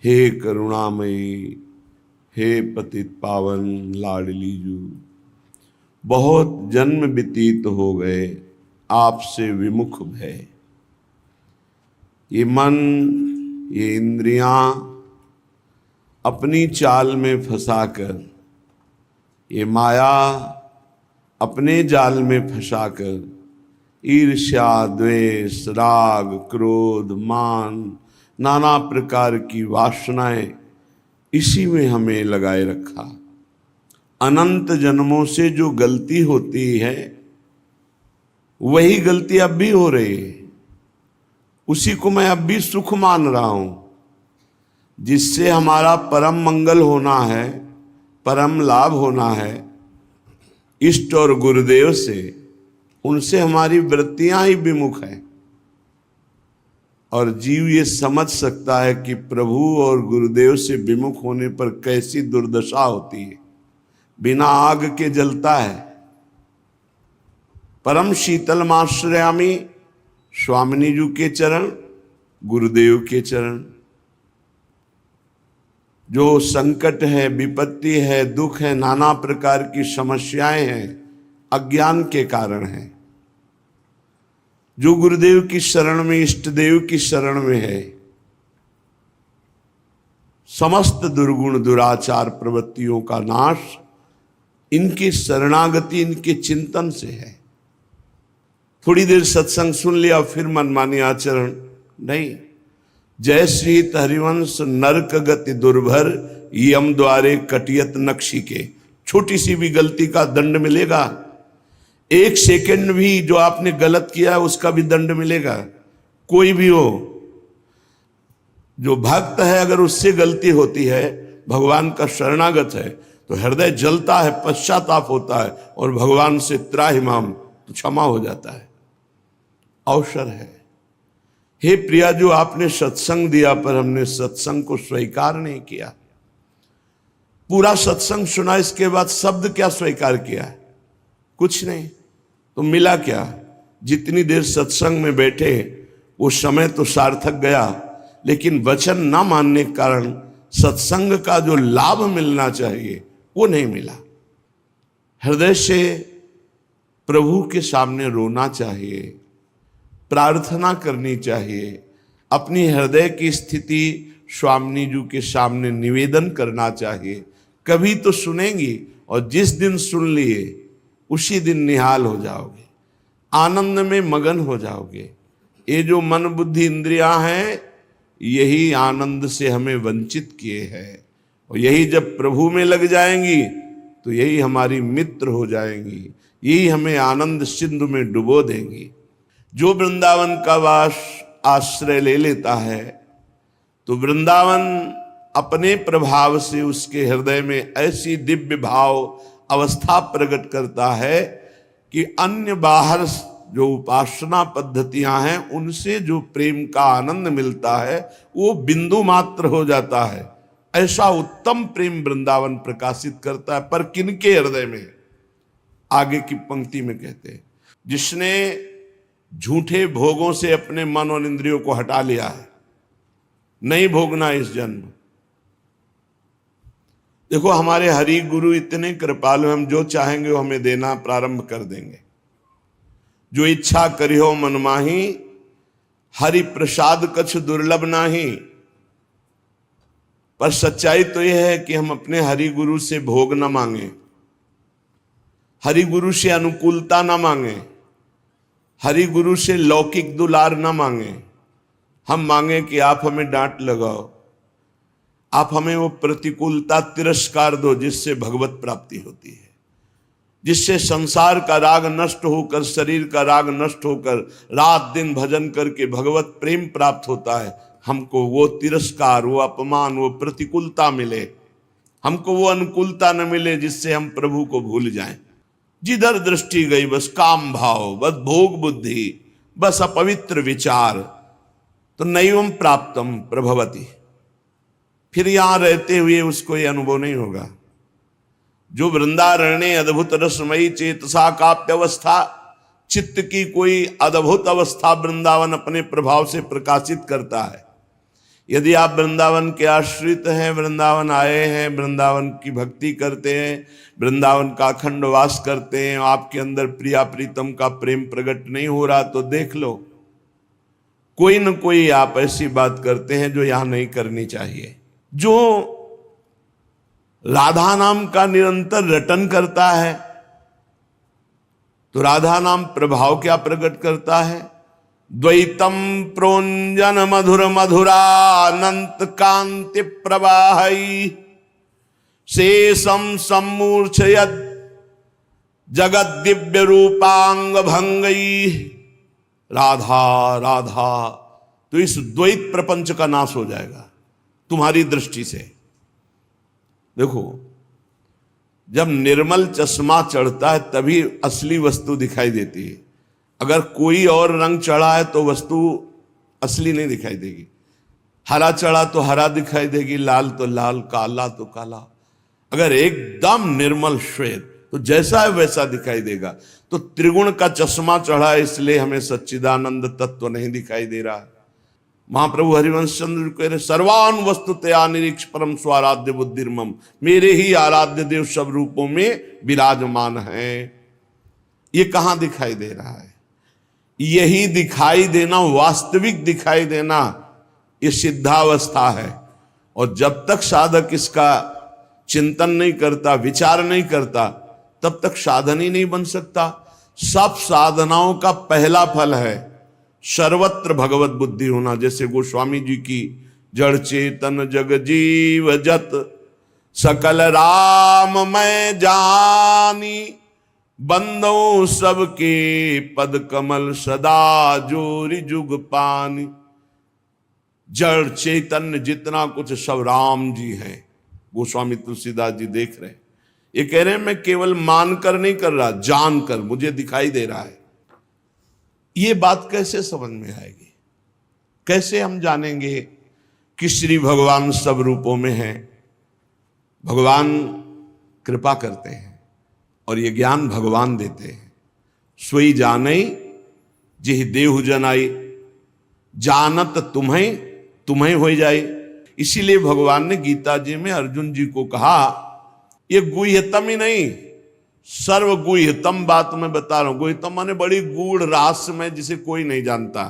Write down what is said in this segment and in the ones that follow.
हे करुणामयी, हे पतित पावन लाडली जू, बहुत जन्म व्यतीत हो गए आपसे विमुख भय। ये मन, ये इंद्रियां अपनी चाल में फंसाकर, ये माया अपने जाल में फंसाकर ईर्ष्या, द्वेष, राग, क्रोध, मान, नाना प्रकार की वासनाएं इसी में हमें लगाए रखा। अनंत जन्मों से जो गलती होती है वही गलती अब भी हो रही है। उसी को मैं अब भी सुख मान रहा हूं, जिससे हमारा परम मंगल होना है, परम लाभ होना है इष्ट और गुरुदेव से। उनसे हमारी वृत्तियां ही विमुख हैं। और जीव ये समझ सकता है कि प्रभु और गुरुदेव से विमुख होने पर कैसी दुर्दशा होती है। बिना आग के जलता है। परम शीतल माश्रयामी, स्वामिनी जी के चरण, गुरुदेव के चरण। जो संकट है, विपत्ति है, दुख है, नाना प्रकार की समस्याएं हैं, अज्ञान के कारण है। जो गुरुदेव की शरण में, इष्ट देव की शरण में है, समस्त दुर्गुण दुराचार प्रवृत्तियों का नाश इनकी शरणागति, इनके चिंतन से है। थोड़ी देर सत्संग सुन लिया फिर मनमानी आचरण नहीं। जय श्री हरिवंश नरक गति दुर्भर, यम द्वारे कटियत नक्शी के। छोटी सी भी गलती का दंड मिलेगा। एक सेकंड भी जो आपने गलत किया उसका भी दंड मिलेगा। कोई भी हो, जो भक्त है अगर उससे गलती होती है, भगवान का शरणागत है, तो हृदय जलता है, पश्चाताप होता है और भगवान से त्राहिमाम, तो क्षमा हो जाता है। अवसर है। हे प्रिया, जो आपने सत्संग दिया पर हमने सत्संग को स्वीकार नहीं किया। पूरा सत्संग सुना, इसके बाद शब्द क्या स्वीकार किया? कुछ नहीं। तो मिला क्या? जितनी देर सत्संग में बैठे वो समय तो सार्थक गया, लेकिन वचन ना मानने के कारण सत्संग का जो लाभ मिलना चाहिए वो नहीं मिला। हृदय से प्रभु के सामने रोना चाहिए, प्रार्थना करनी चाहिए, अपनी हृदय की स्थिति स्वामिनी जी के सामने निवेदन करना चाहिए। कभी तो सुनेंगी और जिस दिन सुन लिए उसी दिन निहाल हो जाओगे, आनंद में मगन हो जाओगे। ये जो मन बुद्धि इंद्रियां हैं, यही आनंद से हमें वंचित किए हैं, और यही जब प्रभु में लग जाएंगी तो यही हमारी मित्र हो जाएंगी, यही हमें आनंद सिंधु में डुबो देंगी। जो वृंदावन का वास आश्रय ले लेता है तो वृंदावन अपने प्रभाव से उसके हृदय में ऐसी दिव्य भाव अवस्था प्रकट करता है कि अन्य बाहर जो उपासना पद्धतियां हैं उनसे जो प्रेम का आनंद मिलता है वो बिंदु मात्र हो जाता है। ऐसा उत्तम प्रेम वृंदावन प्रकाशित करता है। पर किनके हृदय में? आगे की पंक्ति में कहते हैं, जिसने झूठे भोगों से अपने मन और इंद्रियों को हटा लिया है, नहीं भोगना इस जन्म। देखो, हमारे हरि गुरु इतने कृपालु, हम जो चाहेंगे वो हमें देना प्रारंभ कर देंगे। जो इच्छा करियो मन माही, हरि प्रसाद कछ दुर्लभ नाही। पर सच्चाई तो यह है कि हम अपने हरि गुरु से भोग न मांगे, हरि गुरु से अनुकूलता न मांगे, हरि गुरु से लौकिक दुलार न मांगे। हम मांगे कि आप हमें डांट लगाओ, आप हमें वो प्रतिकूलता तिरस्कार दो जिससे भगवत प्राप्ति होती है, जिससे संसार का राग नष्ट होकर, शरीर का राग नष्ट होकर रात दिन भजन करके भगवत प्रेम प्राप्त होता है। हमको वो तिरस्कार, वो अपमान, वो प्रतिकूलता मिले, हमको वो अनुकूलता न मिले जिससे हम प्रभु को भूल जाएं। जिधर दृष्टि गई बस काम भाव, बस भोग बुद्धि, बस अपवित्र विचार, तो नैवम प्राप्तम प्रभवती। फिर यहां रहते हुए उसको ये अनुभव नहीं होगा। जो वृंदारण्य अद्भुत रसमयी चेतसा काप्यवस्था, चित्त की कोई अद्भुत अवस्था वृंदावन अपने प्रभाव से प्रकाशित करता है। यदि आप वृंदावन के आश्रित हैं, वृंदावन आए हैं, वृंदावन की भक्ति करते हैं, वृंदावन का अखंड वास करते हैं, आपके अंदर प्रिया प्रीतम का प्रेम प्रकट नहीं हो रहा तो देख लो, कोई न कोई आप ऐसी बात करते हैं जो यहां नहीं करनी चाहिए। जो राधा नाम का निरंतर रटन करता है तो राधा नाम प्रभाव क्या प्रकट करता है? द्वैतम प्रोंजन मधुर मधुरानंत कांति प्रवाहई शेषम सम्मूर्छयद जगत दिव्य रूपांग भंगई। राधा राधा, तो इस द्वैत प्रपंच का नाश हो जाएगा तुम्हारी दृष्टि से। देखो, जब निर्मल चश्मा चढ़ता है तभी असली वस्तु दिखाई देती है। अगर कोई और रंग चढ़ा है तो वस्तु असली नहीं दिखाई देगी। हरा चढ़ा तो हरा दिखाई देगी, लाल तो लाल, काला तो काला। अगर एकदम निर्मल श्वेत तो जैसा है वैसा दिखाई देगा। तो त्रिगुण का चश्मा चढ़ा है इसलिए हमें सच्चिदानंद तत्व नहीं दिखाई दे रहा है। महाप्रभु हरिवंश चंद्र कह रहे, सर्वान वस्तुतया निरीक्ष परम स्वाराध्य बुद्धिर्मम, मेरे ही आराध्य देव सब रूपों में विराजमान है। ये कहां दिखाई दे रहा है? यही दिखाई देना, वास्तविक दिखाई देना, ये सिद्धावस्था है। और जब तक साधक इसका चिंतन नहीं करता, विचार नहीं करता, तब तक साधन ही नहीं बन सकता। सब साधनाओं का पहला फल है सर्वत्र भगवत बुद्धि होना। जैसे गोस्वामी जी की जड़ चेतन जग जीव जत सकल राम मैं जानी, बंदो सबके पद कमल सदा जोरी जुग पानी। जड़ चैतन्य जितना कुछ सब राम जी हैं। गोस्वामी तुलसीदास जी देख रहे हैं, ये कह रहे हैं मैं केवल मानकर नहीं कर रहा, जानकर मुझे दिखाई दे रहा है। ये बात कैसे समझ में आएगी? कैसे हम जानेंगे कि श्री भगवान सब रूपों में हैं? भगवान कृपा करते हैं और ये ज्ञान भगवान देते हैं। सोई जानई जिह देहु जनाई, जानत तुम्हें तुम्हें हो जाए। इसीलिए भगवान ने गीता जी में अर्जुन जी को कहा, ये गुह्यतम ही नहीं, सर्व गुह्यतम बात मैं बता रहा हूं। गुह्यतम माने बड़ी गूढ़ रहस्य में जिसे कोई नहीं जानता।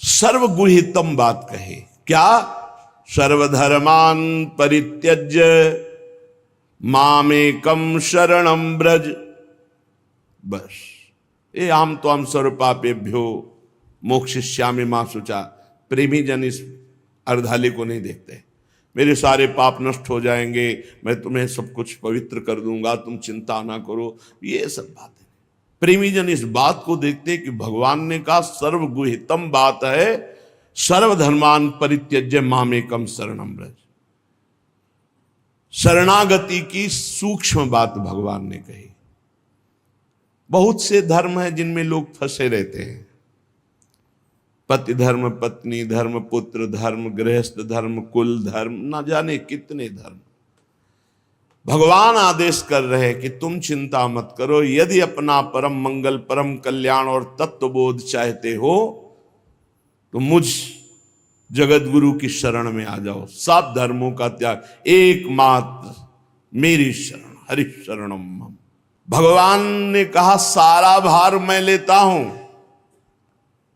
सर्व गुह्यतम बात कहे क्या? सर्वधर्मान परित्यज्य मामेकम शरणम ब्रज। बस ये आम तो हम सर्वपापेभ्यो मोक्षयिष्यामि मा शुचा। प्रेमी जन इस अर्धाली को नहीं देखते। मेरे सारे पाप नष्ट हो जाएंगे, मैं तुम्हें सब कुछ पवित्र कर दूंगा, तुम चिंता ना करो, ये सब बातें। प्रेमी जन इस बात को देखते कि भगवान ने कहा सर्वगुहितम बात है, सर्वधर्मान परित्यज्य मामेकम शरणम ब्रज। शरणागति की सूक्ष्म बात भगवान ने कही। बहुत से धर्म हैं जिनमें लोग फंसे रहते हैं। पति धर्म, पत्नी धर्म, पुत्र धर्म, गृहस्थ धर्म, कुल धर्म, ना जाने कितने धर्म। भगवान आदेश कर रहे हैं कि तुम चिंता मत करो। यदि अपना परम मंगल, परम कल्याण और तत्वबोध चाहते हो तो मुझ जगत गुरु की शरण में आ जाओ। सब धर्मों का त्याग, एकमात्र मेरी शरण, हरि शरणम मम। भगवान ने कहा सारा भार मैं लेता हूं।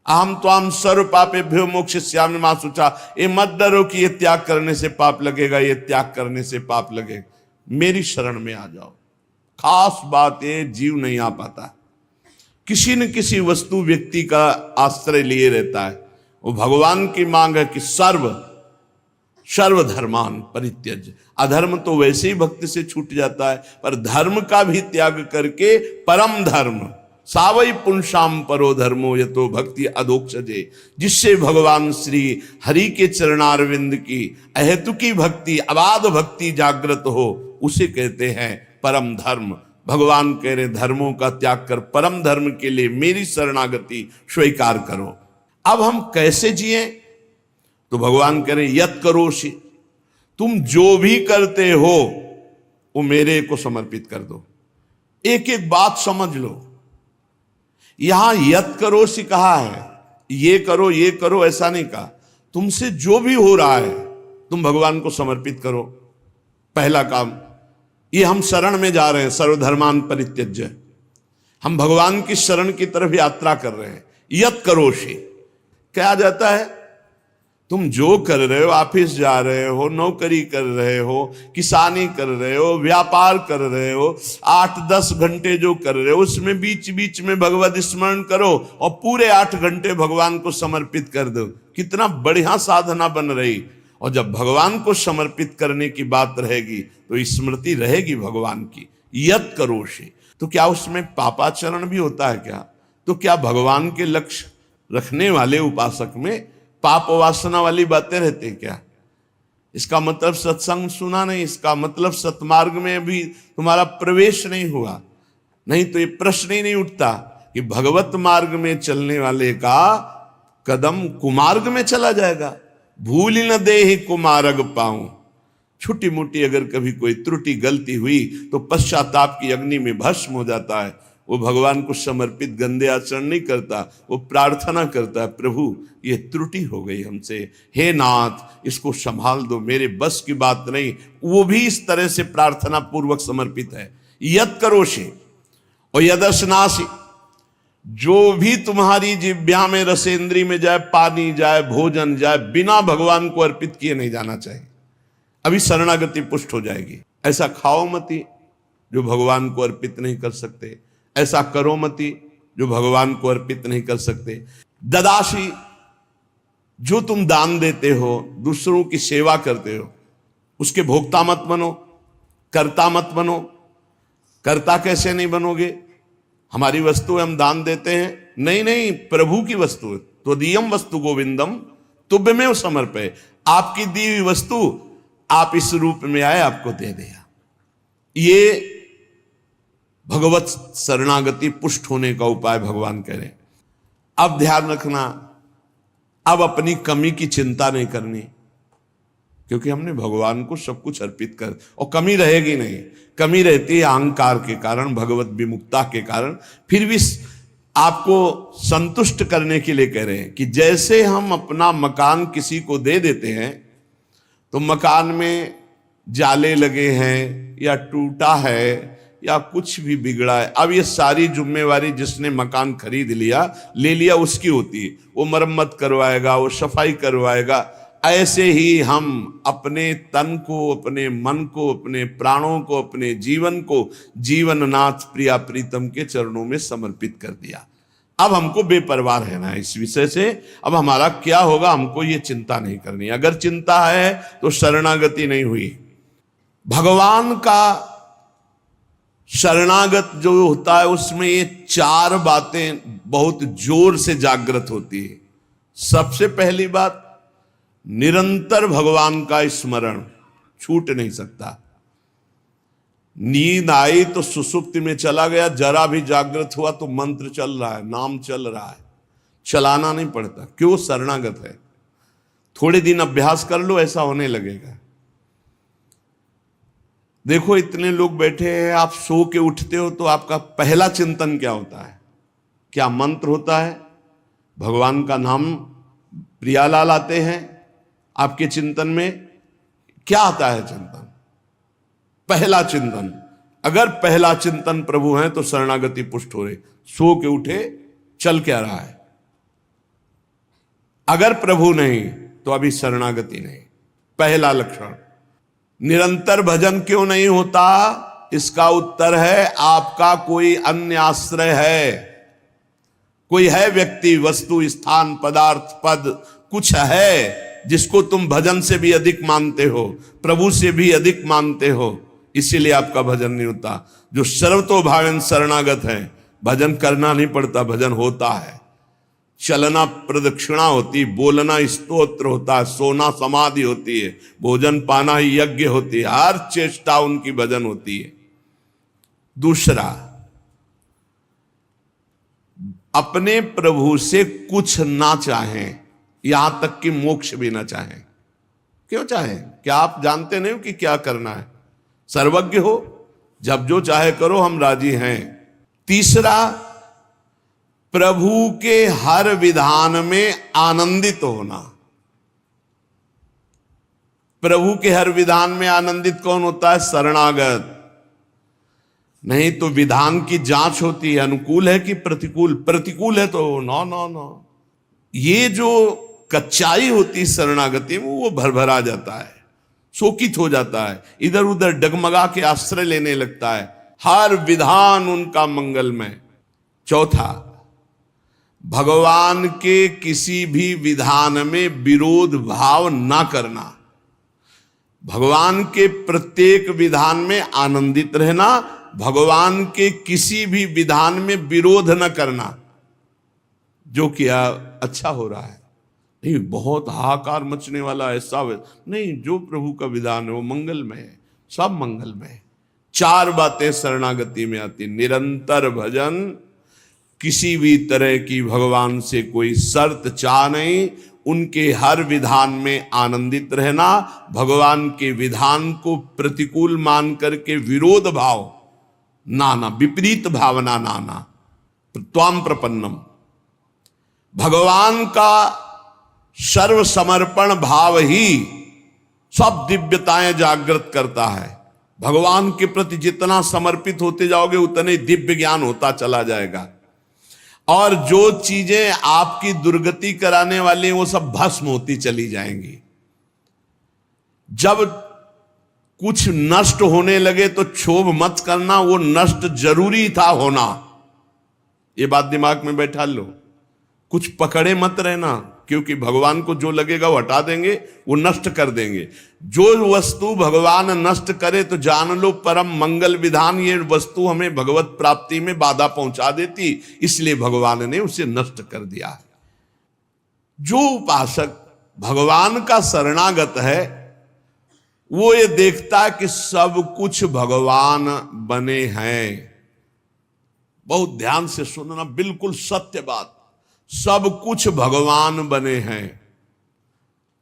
अहम त्वाम सर्व पापेभ्यो मोक्षयिष्यामि मा शुचा। ये मत डरो कि ये त्याग करने से पाप लगेगा, ये त्याग करने से पाप लगेगा। मेरी शरण में आ जाओ। खास बात ये, जीव नहीं आ पाता, किसी न किसी वस्तु व्यक्ति का आश्रय लिए रहता है। वो भगवान की मांग है कि सर्वधर्मान परित्यज्य। अधर्म तो वैसे ही भक्ति से छूट जाता है, पर धर्म का भी त्याग करके परम धर्म सावई पुंसाम परो धर्मो यतो भक्ति अधोक्षजे। जिससे भगवान श्री हरि के चरणारविंद की अहेतुकी भक्ति, अबाध भक्ति जागृत हो, उसे कहते हैं परम धर्म। भगवान कह रहे धर्मों का त्याग कर परम धर्म के लिए मेरी शरणागति स्वीकार करो। अब हम कैसे जिए? तो भगवान कह रहे यत करोषि, तुम जो भी करते हो वो मेरे को समर्पित कर दो। एक एक बात समझ लो। यहां यत करोषि कहा है, ये करो ऐसा नहीं कहा। तुमसे जो भी हो रहा है तुम भगवान को समर्पित करो। पहला काम ये, हम शरण में जा रहे हैं, सर्वधर्मान परित्यज्य, हम भगवान की शरण की तरफ यात्रा कर रहे हैं। यत करोषि, क्या जाता है, तुम जो कर रहे हो, ऑफिस जा रहे हो, नौकरी कर रहे हो, किसानी कर रहे हो, व्यापार कर रहे हो, 8-10 घंटे जो कर रहे हो उसमें बीच बीच में भगवत स्मरण करो और पूरे 8 घंटे भगवान को समर्पित कर दो। कितना बढ़िया साधना बन रही। और जब भगवान को समर्पित करने की बात रहेगी तो स्मृति रहेगी भगवान की। यत करोषि, तो क्या उसमें पापाचरण भी होता है क्या? तो क्या भगवान के लक्ष्य रखने वाले उपासक में पाप वासना वाली बातें रहती हैं क्या? इसका मतलब सत्संग सुना नहीं, इसका मतलब सतमार्ग में भी तुम्हारा प्रवेश नहीं हुआ। नहीं तो ये प्रश्न ही नहीं उठता कि भगवत मार्ग में चलने वाले का कदम कुमार्ग में चला जाएगा। भूल न देहि कुमार्ग पाऊं, छोटी मोटी अगर कभी कोई त्रुटि गलती हुई तो पश्चाताप की अग्नि में भस्म हो जाता है। वो भगवान को समर्पित गंदे आचरण नहीं करता, वो प्रार्थना करता है, प्रभु ये त्रुटि हो गई हमसे, हे नाथ इसको संभाल दो, मेरे बस की बात नहीं। वो भी इस तरह से प्रार्थना पूर्वक समर्पित है। यत करोषि और यदशनासि, जो भी तुम्हारी जिह्वा में रसेंद्री में जाए, पानी जाए, भोजन जाए, बिना भगवान को अर्पित किए नहीं जाना चाहिए। अभी शरणागति पुष्ट हो जाएगी। ऐसा खाओ मती जो भगवान को अर्पित नहीं कर सकते, ऐसा करो मती जो भगवान को अर्पित नहीं कर सकते। ददाशी, जो तुम दान देते हो, दूसरों की सेवा करते हो, उसके भोक्ता मत बनो, कर्ता मत बनो। कर्ता कैसे नहीं बनोगे? हमारी वस्तु हम दान देते हैं, नहीं नहीं, प्रभु की वस्तु है। तो दियम वस्तु गोविंदम तुभ्यमेव समर्पय, आपकी दी हुई वस्तु आप इस रूप में आए, आपको दे दिया। ये भगवत शरणागति पुष्ट होने का उपाय भगवान कह रहे हैं। अब ध्यान रखना, अब अपनी कमी की चिंता नहीं करनी, क्योंकि हमने भगवान को सब कुछ अर्पित कर, और कमी रहेगी नहीं। कमी रहती है अहंकार के कारण, भगवत विमुक्ता के कारण। फिर भी आपको संतुष्ट करने के लिए कह रहे हैं कि जैसे हम अपना मकान किसी को दे देते हैं तो मकान में जाले लगे हैं या टूटा है या कुछ भी बिगड़ा है, अब ये सारी जिम्मेवारी जिसने मकान खरीद लिया ले लिया उसकी होती है। वो मरम्मत करवाएगा, वो सफाई करवाएगा। ऐसे ही हम अपने तन को, अपने मन को, अपने प्राणों को, अपने जीवन को जीवननाथ प्रिया प्रीतम के चरणों में समर्पित कर दिया। अब हमको बेपरवाह रहना है इस विषय से। अब हमारा क्या होगा हमको ये चिंता नहीं करनी। अगर चिंता है तो शरणागति नहीं हुई। भगवान का शरणागत जो होता है उसमें ये 4 बातें बहुत जोर से जागृत होती है। सबसे पहली बात, निरंतर भगवान का स्मरण छूट नहीं सकता। नींद आई तो सुसुप्ति में चला गया, जरा भी जागृत हुआ तो मंत्र चल रहा है, नाम चल रहा है, चलाना नहीं पड़ता। क्यों? शरणागत है। थोड़े दिन अभ्यास कर लो, ऐसा होने लगेगा। देखो इतने लोग बैठे हैं, आप सो के उठते हो तो आपका पहला चिंतन क्या होता है? क्या मंत्र होता है? भगवान का नाम प्रियालाल आते हैं आपके चिंतन में? क्या आता है चिंतन? पहला चिंतन। अगर पहला चिंतन प्रभु है तो शरणागति पुष्ट हो रही। सो के उठे, चल क्या रहा है? अगर प्रभु नहीं तो अभी शरणागति नहीं। पहला लक्षण। निरंतर भजन क्यों नहीं होता? इसका उत्तर है आपका कोई अन्य आश्रय है। कोई है व्यक्ति, वस्तु, स्थान, पदार्थ, पद, कुछ है जिसको तुम भजन से भी अधिक मानते हो, प्रभु से भी अधिक मानते हो, इसीलिए आपका भजन नहीं होता। जो सर्वतोभावेन शरणागत है, भजन करना नहीं पड़ता, भजन होता है। चलना प्रदक्षिणा होती, बोलना स्तोत्र होता है, सोना समाधि होती है, भोजन पाना यज्ञ होती है, हर चेष्टा उनकी भजन होती है। दूसरा, अपने प्रभु से कुछ ना चाहें, यहां तक कि मोक्ष भी ना चाहें। क्यों चाहें? क्या आप जानते नहीं हो कि क्या करना है? सर्वज्ञ हो, जब जो चाहे करो, हम राजी हैं। तीसरा, प्रभु के हर विधान में आनंदित होना। प्रभु के हर विधान में आनंदित कौन होता है? शरणागत। नहीं तो विधान की जांच होती है, अनुकूल है कि प्रतिकूल। प्रतिकूल है तो नो नो नो। ये जो कच्चाई होती है शरणागति में, वो भरभरा जाता है, शोकित हो जाता है, इधर उधर डगमगा के आश्रय लेने लगता है। हर विधान उनका मंगलमय। चौथा, भगवान के किसी भी विधान में विरोध भाव ना करना। भगवान के प्रत्येक विधान में आनंदित रहना, भगवान के किसी भी विधान में विरोध न करना। जो किया अच्छा हो रहा है, नहीं बहुत हाहाकार मचने वाला ऐसा नहीं, जो प्रभु का विधान है वो मंगलमय है, सब मंगलमय है। चार बातें शरणागति में आती, निरंतर भजन, किसी भी तरह की भगवान से कोई शर्त चाह नहीं, उनके हर विधान में आनंदित रहना, भगवान के विधान को प्रतिकूल मान करके विरोध भाव नाना, विपरीत भावना नाना, त्वाम प्रपन्नम। भगवान का सर्व समर्पण भाव ही सब दिव्यताएं जागृत करता है। भगवान के प्रति जितना समर्पित होते जाओगे उतने दिव्य ज्ञान होता चला जाएगा, और जो चीजें आपकी दुर्गति कराने वाली वो सब भस्म होती चली जाएंगी। जब कुछ नष्ट होने लगे तो क्षोभ मत करना, वो नष्ट जरूरी था होना, ये बात दिमाग में बैठा लो। कुछ पकड़े मत रहना, क्योंकि भगवान को जो लगेगा वो हटा देंगे, वो नष्ट कर देंगे। जो वस्तु भगवान नष्ट करे तो जान लो परम मंगल विधान, ये वस्तु हमें भगवत प्राप्ति में बाधा पहुंचा देती, इसलिए भगवान ने उसे नष्ट कर दिया है। जो उपासक भगवान का शरणागत है वो ये देखता है कि सब कुछ भगवान बने हैं। बहुत ध्यान से सुनना, बिल्कुल सत्य बात, सब कुछ भगवान बने हैं।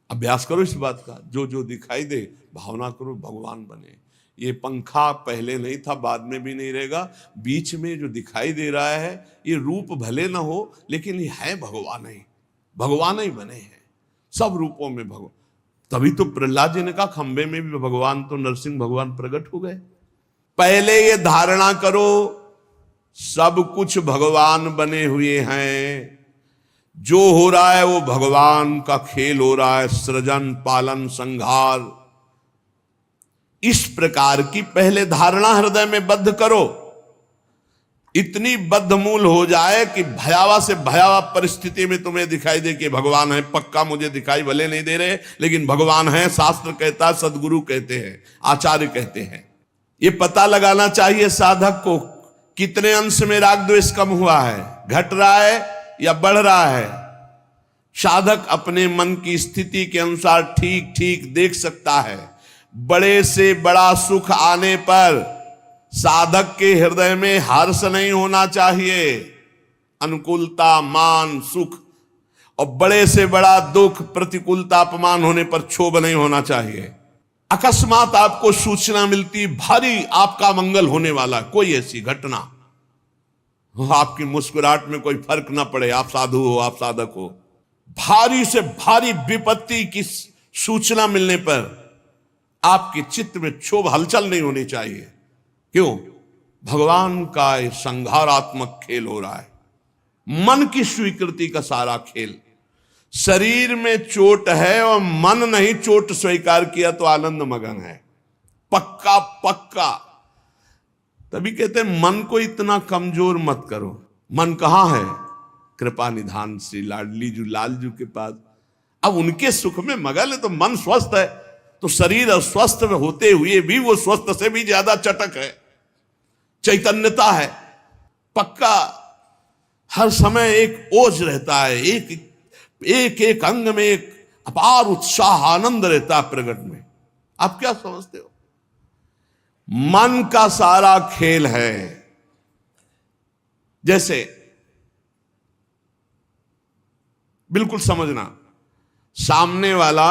अभ्यास करो इस बात का, जो जो दिखाई दे भावना करो भगवान बने। ये पंखा पहले नहीं था, बाद में भी नहीं रहेगा। बीच में जो दिखाई दे रहा है ये रूप भले ना हो, लेकिन ये है भगवान ही, भगवान ही बने हैं सब रूपों में भगवान। तभी तो प्रहलाद जी ने कहा खंबे में भी भगवान, तो नरसिंह भगवान प्रकट हो गए। पहले ये धारणा करो सब कुछ भगवान बने हुए हैं, जो हो रहा है वो भगवान का खेल हो रहा है, सृजन पालन संहार। इस प्रकार की पहले धारणा हृदय में बद्ध करो, इतनी बद्धमूल हो जाए कि भयावह से भयावह परिस्थिति में तुम्हें दिखाई दे कि भगवान है। पक्का मुझे दिखाई भले नहीं दे रहे, लेकिन भगवान है, शास्त्र कहता है, सदगुरु कहते हैं, आचार्य कहते हैं। ये पता लगाना चाहिए साधक को, कितने अंश में राग द्वेष कम हुआ है, घट रहा है या बढ़ रहा है। साधक अपने मन की स्थिति के अनुसार ठीक ठीक देख सकता है। बड़े से बड़ा सुख आने पर साधक के हृदय में हर्ष नहीं होना चाहिए, अनुकूलता मान सुख, और बड़े से बड़ा दुख प्रतिकूलता अपमान होने पर क्षोभ नहीं होना चाहिए। अकस्मात आपको सूचना मिलती भारी आपका मंगल होने वाला, कोई ऐसी घटना, आपकी मुस्कुराहट में कोई फर्क ना पड़े, आप साधु हो, आप साधक हो, भारी से भारी विपत्ति की सूचना मिलने पर आपके चित्त में क्षोभ हलचल नहीं होनी चाहिए। क्यों? भगवान का संहारात्मक खेल हो रहा है, मन की स्वीकृति का सारा खेल। शरीर में चोट है और मन नहीं चोट स्वीकार किया तो आनंद मगन है, पक्का पक्का। तभी कहते हैं मन को इतना कमजोर मत करो। मन कहां है? कृपा निधान श्री लाडली जू लालजू के पास। अब उनके सुख में मगन है तो मन स्वस्थ है, तो शरीर अस्वस्थ होते हुए भी वो स्वस्थ से भी ज्यादा चटक है, चैतन्यता है, पक्का। हर समय एक ओज रहता है, एक एक अंग में एक अपार उत्साह आनंद रहता है प्रकट में। आप क्या समझते हो? मन का सारा खेल है। जैसे बिल्कुल समझना, सामने वाला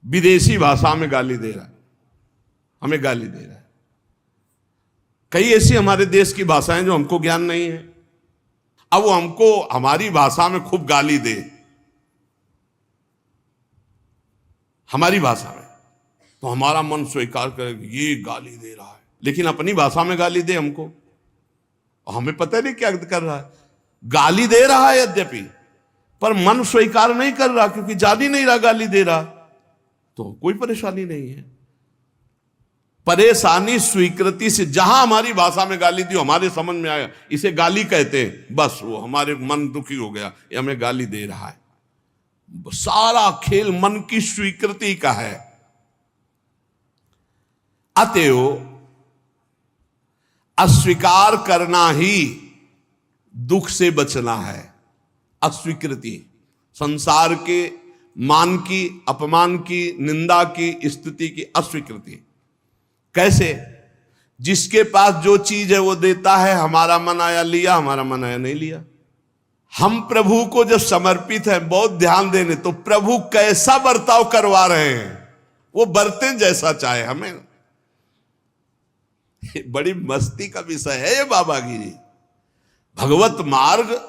विदेशी भाषा में गाली दे रहा है, हमें गाली दे रहा है। कई ऐसी हमारे देश की भाषाएं जो हमको ज्ञान नहीं है, अब वो हमको हमारी भाषा में खूब गाली दे हमारी भाषा में, तो हमारा मन स्वीकार करेगा ये गाली दे रहा है, लेकिन अपनी भाषा में गाली दे हमको, हमें पता नहीं क्या कर रहा है। गाली दे रहा है यद्यपि, पर मन स्वीकार नहीं कर रहा, क्योंकि जान ही नहीं रहा गाली दे रहा, तो कोई परेशानी नहीं है। परेशानी स्वीकृति से, जहां हमारी भाषा में गाली दी, हमारे समझ में आया इसे गाली कहते हैं, बस वो हमारे मन दुखी हो गया, ये हमें गाली दे रहा है। सारा खेल मन की स्वीकृति का है। अतएव अस्वीकार करना ही दुख से बचना है। अस्वीकृति, संसार के मान की, अपमान की, निंदा की, स्तुति की अस्वीकृति। कैसे? जिसके पास जो चीज है वो देता है, हमारा मन आया लिया, हमारा मन आया नहीं लिया। हम प्रभु को जब समर्पित हैं, बहुत ध्यान देने, तो प्रभु कैसा बर्ताव करवा रहे हैं वो बरतें जैसा चाहे। हमें बड़ी मस्ती का विषय है ये बाबागिरी। भगवत मार्ग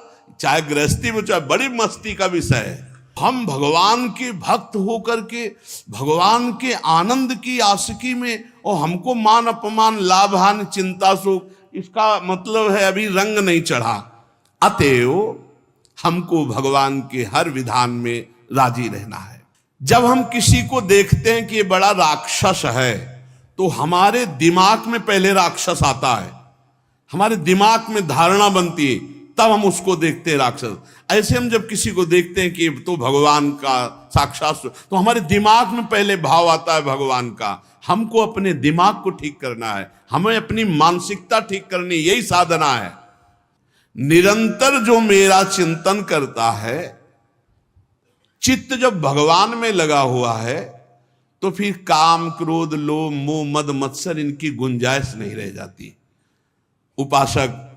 चाहे गृहस्थी में, चाहे बड़ी मस्ती का विषय है। हम भगवान के भक्त होकर के भगवान के आनंद की आशिकी में, और हमको मान अपमान, लाभ हानि, चिंता सुख, इसका मतलब है अभी रंग नहीं चढ़ा। अतएव हमको भगवान के हर विधान में राजी रहना है। जब हम किसी को देखते हैं कि ये बड़ा राक्षस है, तो हमारे दिमाग में पहले राक्षस आता है, हमारे दिमाग में धारणा बनती है, तब हम उसको देखते हैं राक्षस। ऐसे हम जब किसी को देखते हैं कि तो भगवान का साक्षात, तो हमारे दिमाग में पहले भाव आता है भगवान का। हमको अपने दिमाग को ठीक करना है, हमें अपनी मानसिकता ठीक करनी, यही साधना है। निरंतर जो मेरा चिंतन करता है, चित्त जब भगवान में लगा हुआ है, तो फिर काम, क्रोध, लोभ, मोह, मद, मत्सर, इनकी गुंजाइश नहीं रह जाती। उपासक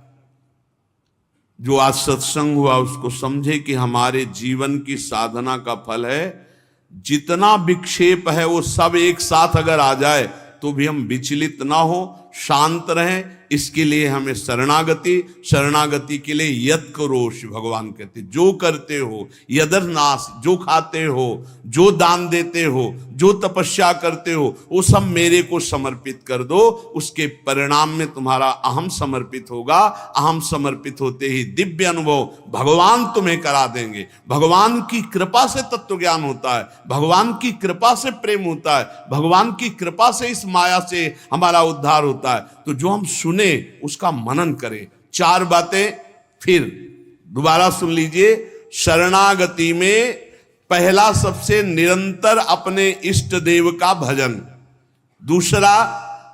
जो आज सत्संग हुआ उसको समझे कि हमारे जीवन की साधना का फल है, जितना विक्षेप है वो सब एक साथ अगर आ जाए तो भी हम विचलित ना हो, शांत रहें। इसके लिए हमें शरणागति के लिए यत् करो। शिव भगवान कहते, जो करते हो यदर्नाश, जो खाते हो, जो दान देते हो, जो तपस्या करते हो, वो सब मेरे को समर्पित कर दो। उसके परिणाम में तुम्हारा अहम समर्पित होगा। अहम समर्पित होते ही दिव्य अनुभव भगवान तुम्हें करा देंगे। भगवान की कृपा से तत्व ज्ञान होता है, भगवान की कृपा से प्रेम होता है, भगवान की कृपा से इस माया से हमारा उद्धार होता है। तो जो हम सुने उसका मनन करें। 4 बातें फिर दोबारा सुन लीजिए। शरणागति में पहला सबसे निरंतर अपने इष्ट देव का भजन। दूसरा,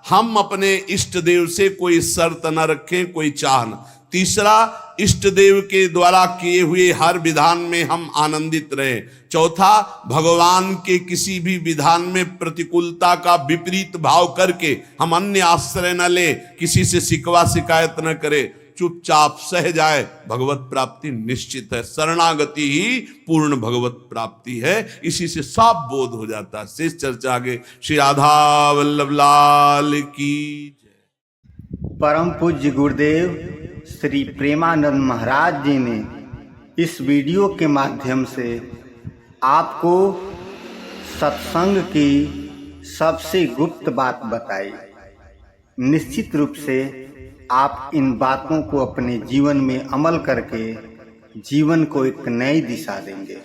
हम अपने इष्ट देव से कोई शर्त न रखें, कोई चाह न। तीसरा, इष्ट देव के द्वारा किए हुए हर विधान में हम आनंदित रहें। चौथा, भगवान के किसी भी विधान में प्रतिकूलता का विपरीत भाव करके हम अन्य आश्रय न लें, किसी से शिकवा शिकायत न करें, चुपचाप सह जाए। भगवत प्राप्ति निश्चित है। शरणागति ही पूर्ण भगवत प्राप्ति है। इसी से साफ बोध हो जाता है। शेष चर्चा आगे। श्री राधा वल्लभ लाल की जय। परम पूज्य गुरुदेव श्री प्रेमानंद महाराज जी ने इस वीडियो के माध्यम से आपको सत्संग की सबसे गुप्त बात बताई। निश्चित रूप से आप इन बातों को अपने जीवन में अमल करके जीवन को एक नई दिशा देंगे।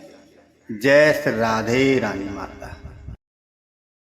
जय श्री राधे रानी माता।